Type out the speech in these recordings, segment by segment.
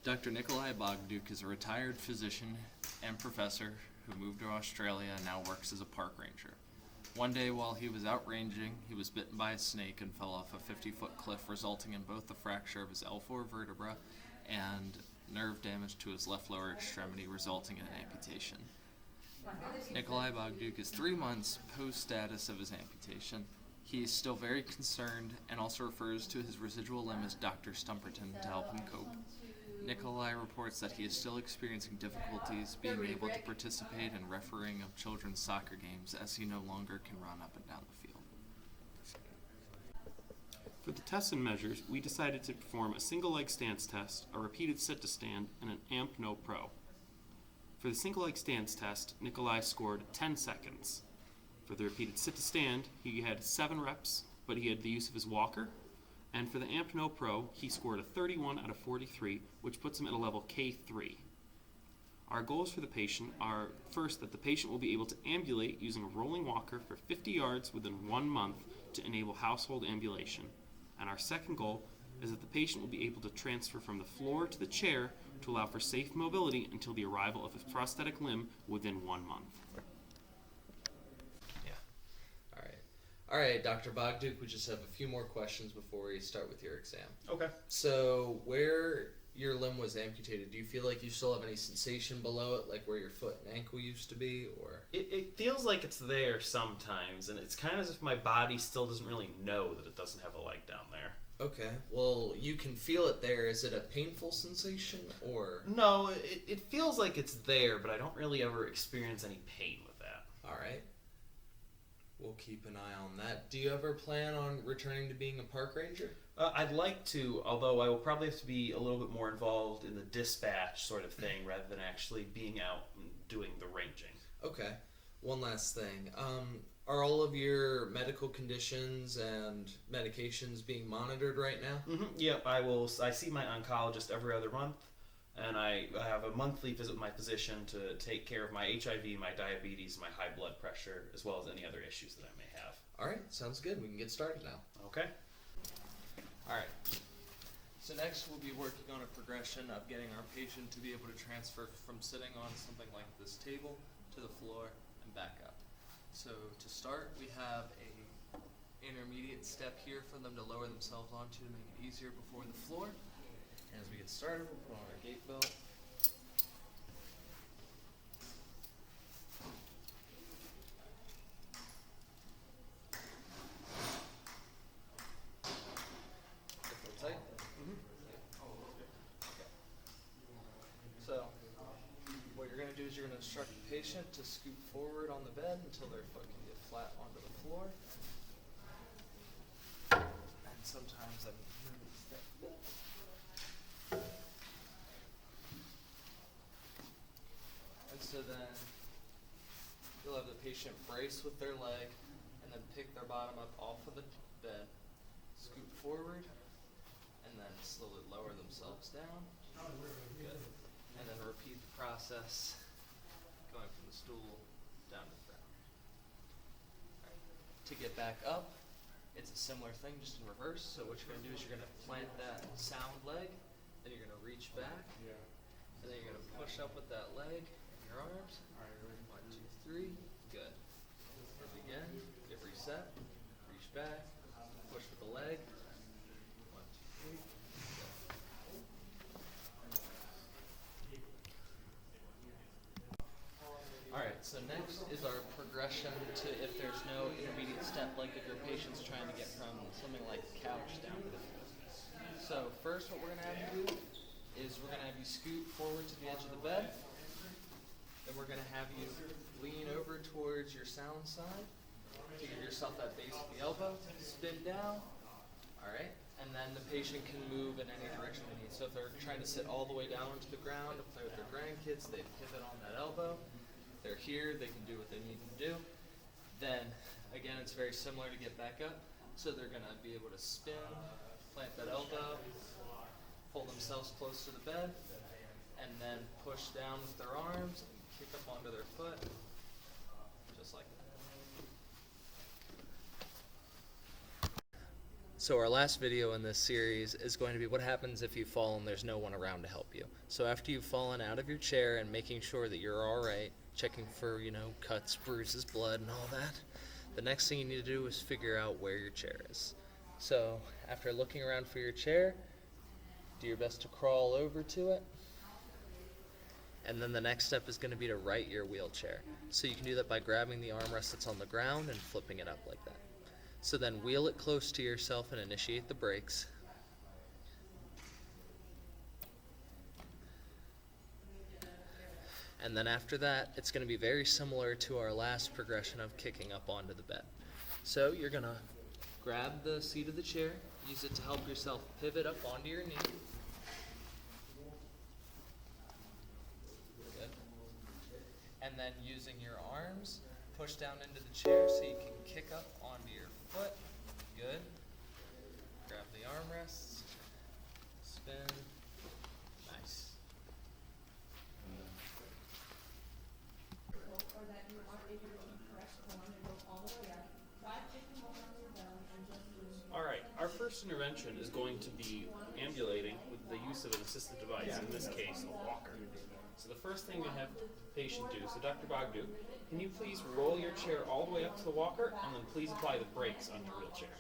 Dr. Nikolai Bogduk is a retired physician and professor who moved to Australia and now works as a park ranger. One day while he was out ranging, he was bitten by a snake and fell off a 50-foot cliff, resulting in both the fracture of his L4 vertebra and nerve damage to his left lower extremity, resulting in an amputation. Nikolai Bogduk is 3 months post-status of his amputation. He is still very concerned and also refers to his residual limb as Dr. Stumperton to help him cope. Nikolai reports that he is still experiencing difficulties being able to participate in refereeing of children's soccer games as he no longer can run up and down the field. For the tests and measures, we decided to perform a single leg stance test, a repeated sit to stand, and an AMP No Pro. For the single leg stance test, Nikolai scored 10 seconds. For the repeated sit to stand, he had 7 reps, but he had the use of his walker. And for the AMP No Pro, he scored a 31 out of 43, which puts him at a level K3. Our goals for the patient are, first, that the patient will be able to ambulate using a rolling walker for 50 yards within 1 month to enable household ambulation. And our second goal is that the patient will be able to transfer from the floor to the chair to allow for safe mobility until the arrival of a prosthetic limb within 1 month. All right, Dr. Bogduk, we just have a few more questions before we start with your exam. Okay. So, where your limb was amputated, do you feel like you still have any sensation below it, like where your foot and ankle used to be, or? It feels like it's there sometimes, and it's kind of as if my body still doesn't really know that it doesn't have a leg down there. Okay, well, you can feel it there. Is it a painful sensation, or? No, it feels like it's there, but I don't really ever experience any pain with that. All right. We'll keep an eye on that. Do you ever plan on returning to being a park ranger? I'd like to, although I will probably have to be a little bit more involved in the dispatch sort of thing rather than actually being out and doing the ranging. Okay. One last thing. Are all of your medical conditions and medications being monitored right now? Mm-hmm. Yep, I see my oncologist every other month, and I have a monthly visit with my physician to take care of my HIV, my diabetes, my high blood pressure, as well as any other issues that I may have. All right, sounds good. We can get started now. Okay. All right. So next we'll be working on a progression of getting our patient to be able to transfer from sitting on something like this table to the floor and back up. So to start, we have a intermediate step here for them to lower themselves onto to make it easier before the floor. As we get started, we'll put on our gait belt. Feel tight? Okay. So, what you're going to do is you're going to instruct the patient to scoot forward on the bed until their foot can get flat onto the floor. And sometimes I move a step. And so then you'll have the patient brace with their leg and then pick their bottom up off of the bed, scoot forward, and then slowly lower themselves down. Good. And then repeat the process going from the stool down to the ground. All right. To get back up, it's a similar thing, just in reverse. So what you're going to do is you're going to plant that sound leg, then you're going to reach back, and then you're going to push up with that leg and your arms. 1, 2, 3. Good. And again, get reset, reach back, push with the leg. 1, 2, 3. Good. All right, so next is our progression to if there's no intermediate step, like if your patient's trying to get from something like the couch down to the floor. So first what we're going to have you do is we're going to have you scoot forward to the edge of the bed. Then we're going to have you lean over towards your sound side to give yourself that base of the elbow, spin down. All right, and then the patient can move in any direction they need. So if they're trying to sit all the way down onto the ground to play with their grandkids, they pivot on that elbow. They're here, they can do what they need to do. Then, again, it's very similar to get back up. So they're going to be able to spin, plant that elbow, pull themselves close to the bed, and then push down with their arms and kick up onto their foot, just like that. So our last video in this series is going to be what happens if you fall and there's no one around to help you. So after you've fallen out of your chair and making sure that you're all right, checking for, cuts, bruises, blood, and all that, the next thing you need to do is figure out where your chair is. So after looking around for your chair, do your best to crawl over to it. And then the next step is going to be to right your wheelchair. So you can do that by grabbing the armrest that's on the ground and flipping it up like that. So then wheel it close to yourself and initiate the brakes. And then after that, it's going to be very similar to our last progression of kicking up onto the bed. So you're going to grab the seat of the chair, use it to help yourself pivot up onto your knee. Good. And then using your arms, push down into the chair so you can kick up onto your foot. Good. Grab the armrests. Spin. Nice. Alright, our first intervention is going to be ambulating with the use of an assistive device, in this case, a walker. So the first thing we have the patient do, so Dr. Bogdu, can you please roll your chair all the way up to the walker, and then please apply the brakes on your wheelchair.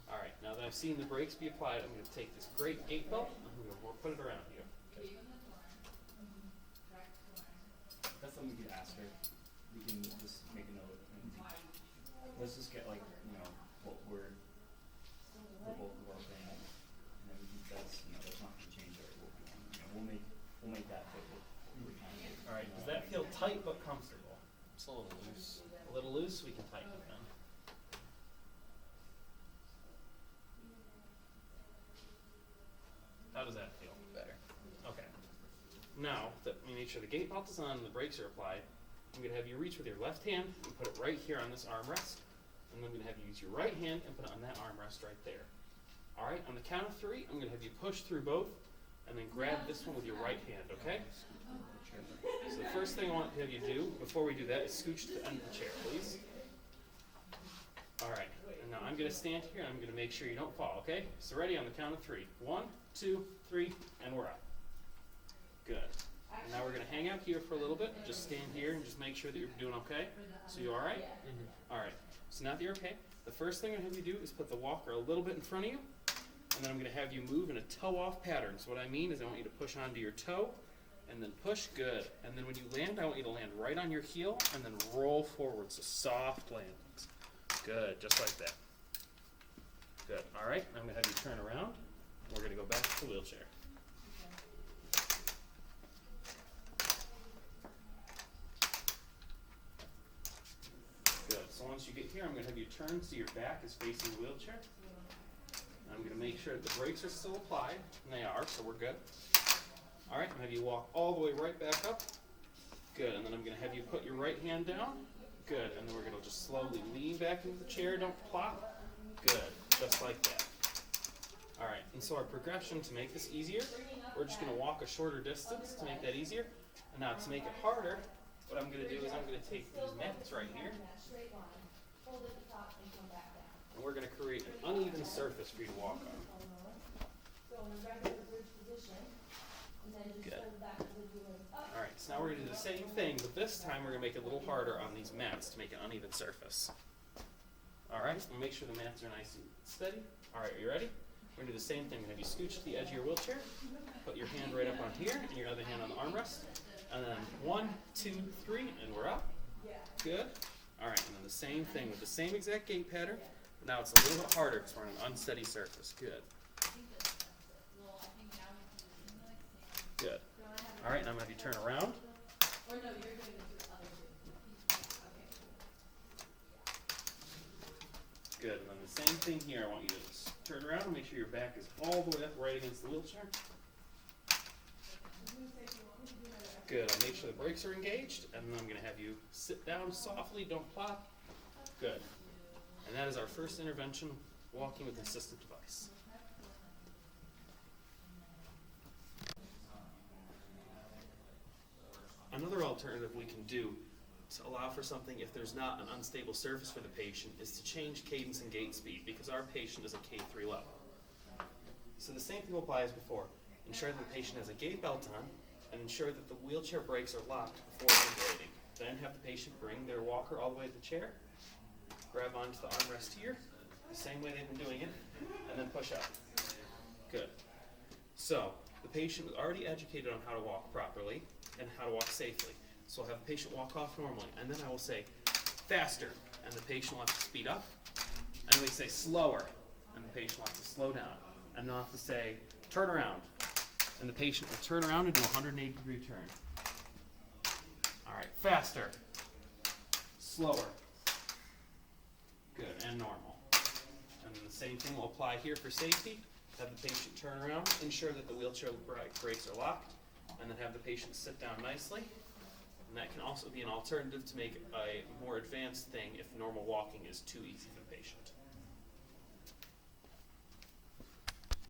Alright, now that I've seen the brakes be applied, I'm going to take this great gait belt, and I'm going to put it around you. That's something we could ask her. We can just make a note. And let's just get what the bulk of our thing, and then we can, that's not going to change our what we want. We'll make that fit with Alright, does that feel tight but comfortable? It's a little loose. A little loose, we can tighten it then. How does that feel? Better. Okay. Now that we make sure the gate belt is on and the brakes are applied, I'm going to have you reach with your left hand and put it right here on this armrest. And then I'm going to have you use your right hand and put it on that armrest right there. Alright, on the count of 3, I'm going to have you push through both and then grab this one with your right hand, okay? So the first thing I want to have you do before we do that is scooch to the end of the chair, please. Alright, and now I'm going to stand here and I'm going to make sure you don't fall, okay? So ready on the count of 3. 1, 2, 3, and we're up. Good. And now we're going to hang out here for a little bit. Just stand here and just make sure that you're doing okay. So you alright? Alright. So now that you're okay, the first thing I'm going to have you do is put the walker a little bit in front of you. And then I'm going to have you move in a toe-off pattern. So what I mean is I want you to push onto your toe and then push. Good. And then when you land, I want you to land right on your heel and then roll forward. So soft landings. Good. Just like that. Good. Alright. I'm going to have you turn around. We're going to go back to the wheelchair. Good. So once you get here, I'm going to have you turn so your back is facing the wheelchair. I'm going to make sure that the brakes are still applied, and they are, so we're good. Alright, I'm going to have you walk all the way right back up. Good, and then I'm going to have you put your right hand down. Good, and then we're going to just slowly lean back into the chair, don't plop. Good, just like that. Alright, and so our progression to make this easier, we're just going to walk a shorter distance to make that easier. And now to make it harder, what I'm going to do is I'm going to take these mats right here, and we're going to create an uneven surface for you to walk on. Good. Alright, so now we're going to do the same thing, but this time we're going to make it a little harder on these mats to make an uneven surface. Alright, we'll make sure the mats are nice and steady. Alright, are you ready? We're going to do the same thing. We're going to have you scooch to the edge of your wheelchair, put your hand right up on here, and your other hand on the armrest. And then 1, 2, 3, and we're up. Good. Alright, and then the same thing with the same exact gait pattern. But now it's a little bit harder because we're on an unsteady surface. Good. Good. Alright, now I'm going to have you turn around. Good, and then the same thing here. I want you to turn around and make sure your back is all the way up right against the wheelchair. Good, I'll make sure the brakes are engaged, and then I'm going to have you sit down softly, don't plop. Good. And that is our first intervention, walking with an assistive device. Another alternative we can do to allow for something if there's not an unstable surface for the patient is to change cadence and gait speed because our patient is a K3 level. So the same thing will apply as before. Ensure that the patient has a gait belt on and ensure that the wheelchair brakes are locked before rotating. Then have the patient bring their walker all the way to the chair, grab onto the armrest here, the same way they've been doing it, and then push up. Good. So the patient was already educated on how to walk properly and how to walk safely. So I'll have the patient walk off normally, and then I will say, faster, and the patient will have to speed up, and then we say slower, and the patient will have to slow down, and then I'll have to say, turn around, and the patient will turn around and do a 180-degree turn. All right, faster, slower, good, and normal. And then the same thing will apply here for safety. Have the patient turn around, ensure that the wheelchair brakes are locked, and then have the patient sit down nicely. And that can also be an alternative to make a more advanced thing if normal walking is too easy for the patient.